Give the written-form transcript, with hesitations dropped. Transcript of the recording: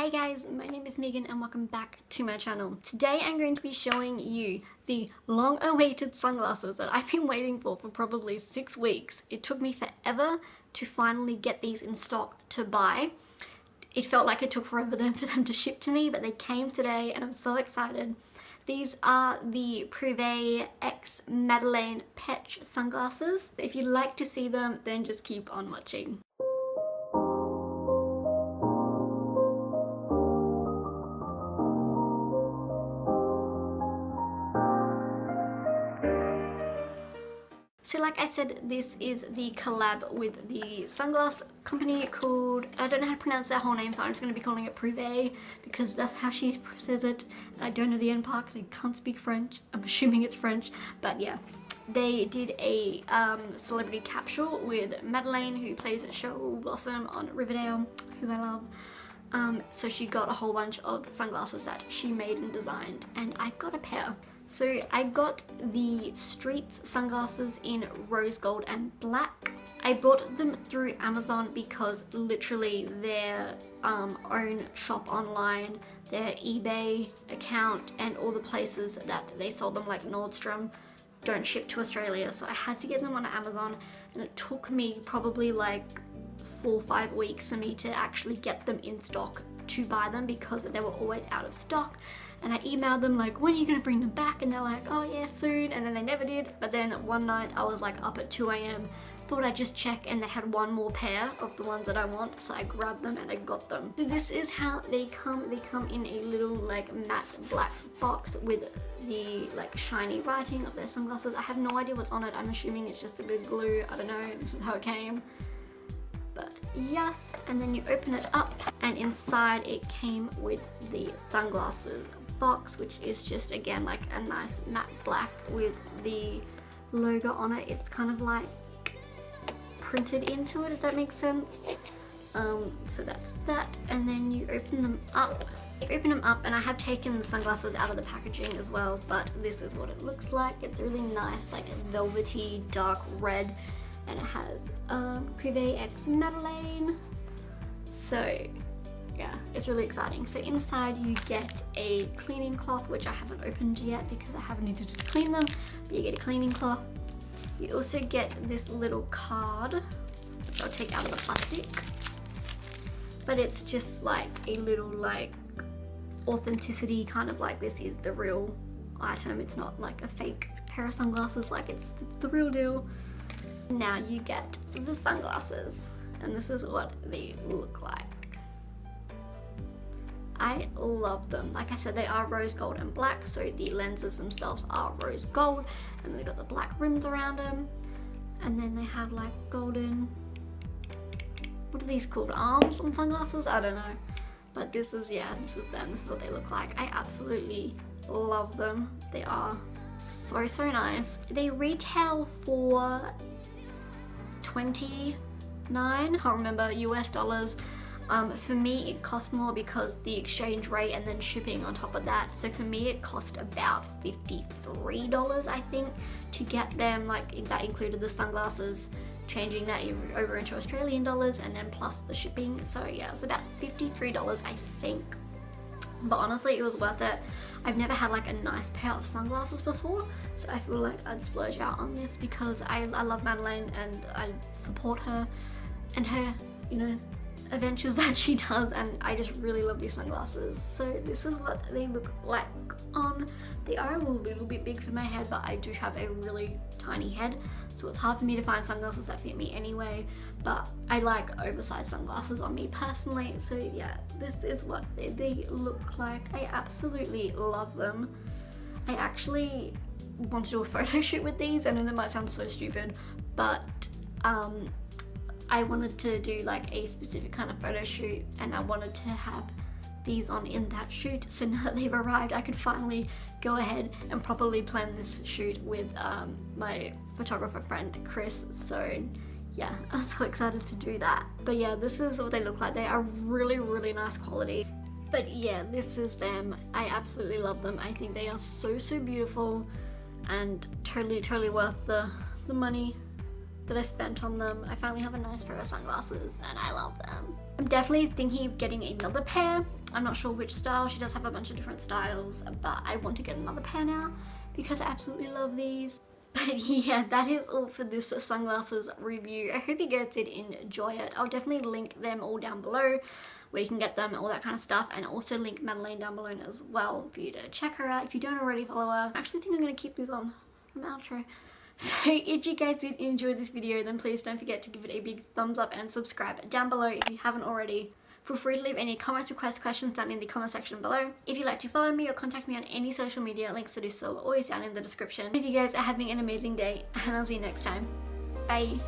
Hey guys, my name is Megan and welcome back to my channel. Today I'm going to be showing you the long-awaited sunglasses that I've been waiting for probably 6 weeks. It took me forever to finally get these in stock to buy. It felt like it took forever then for them to ship to me, but they came today and I'm so excited. These are the Prive X Madelaine Petsch sunglasses. If you'd like to see them, then just keep on watching. So like I said, this is the collab with the sunglass company called, I don't know how to pronounce their whole name, so I'm just going to be calling it Prive because that's how she says it. And I don't know the end part because I can't speak French. I'm assuming it's French, but yeah. They did a celebrity capsule with Madelaine, who plays Cheryl Blossom on Riverdale, who I love. So she got a whole bunch of sunglasses that she made and designed, and I got a pair. So I got the Streets sunglasses in rose gold and black. I bought them through Amazon because literally their own shop online, their eBay account, and all the places that they sold them, like Nordstrom, don't ship to Australia. So I had to get them on Amazon, and it took me probably like 4 or 5 weeks for me to actually get them in stock to buy them because they were always out of stock. And I emailed them like, when are you gonna bring them back? And they're like, oh yeah, soon. And then they never did. But then one night I was like up at 2 AM, thought I'd just check, and they had one more pair of the ones that I want. So I grabbed them and I got them. So this is how they come. They come in a little like matte black box with the like shiny writing of their sunglasses. I have no idea what's on it. I'm assuming it's just a bit of glue. I don't know, this is how it came. But yes, and then you open it up and inside it came with the sunglasses box, which is just again like a nice matte black with the logo on it. It's kind of like printed into it, if that makes sense. So that's that, and then you open them up. You open them up, and I have taken the sunglasses out of the packaging as well, but this is what it looks like. It's really nice, like a velvety dark red, and it has Prive X Madelaine. So yeah, it's really exciting. So inside you get a cleaning cloth, which I haven't opened yet because I haven't needed to clean them, but you get a cleaning cloth. You also get this little card, which I'll take out of the plastic, but it's just like a little like authenticity, kind of like this is the real item. It's not like a fake pair of sunglasses, like it's the real deal. Now you get the sunglasses, and this is what they look like. I love them. Like I said, they are rose gold and black, so the lenses themselves are rose gold, and they've got the black rims around them, and then they have like golden, what are these called, arms on sunglasses? I don't know, but this is, yeah, this is them. This is what they look like. I absolutely love them. They are so nice. They retail for $29, can't remember, US dollars. For me it cost more because the exchange rate and then shipping on top of that. So for me it cost about $53, I think, to get them. Like that included the sunglasses, changing that over into Australian dollars, and then plus the shipping. So yeah, it's about $53, I think. But honestly, it was worth it. I've never had like a nice pair of sunglasses before, so I feel like I'd splurge out on this because I love Madelaine and I support her and her, you know, adventures that she does, and I just really love these sunglasses. So this is what they look like on. They are a little bit big for my head, but I do have a really tiny head, so it's hard for me to find sunglasses that fit me anyway, but I like oversized sunglasses on me personally. So yeah, this is what they look like. I absolutely love them. I actually want to do a photo shoot with these. I know that might sound so stupid, but I wanted to do like a specific kind of photo shoot, and I wanted to have these on in that shoot. So now that they've arrived, I could finally go ahead and properly plan this shoot with my photographer friend Chris. So yeah, I'm so excited to do that. But yeah, this is what they look like. They are really nice quality. But yeah, this is them. I absolutely love them. I think they are so beautiful and totally worth the money that I spent on them. I finally have a nice pair of sunglasses and I love them. I'm definitely thinking of getting another pair. I'm not sure which style. She does have a bunch of different styles, but I want to get another pair now because I absolutely love these. But yeah, that is all for this sunglasses review. I hope you guys did enjoy it. I'll definitely link them all down below where you can get them, all that kind of stuff, and also link Madelaine down below as well for you to check her out if you don't already follow her. I actually think I'm going to keep these on from the outro. So if you guys did enjoy this video, then please don't forget to give it a big thumbs up and subscribe down below if you haven't already. Feel free to leave any comments, requests, questions down in the comment section below. If you'd like to follow me or contact me on any social media, links to do so are always down in the description. If you guys are having an amazing day, and I'll see you next time. Bye!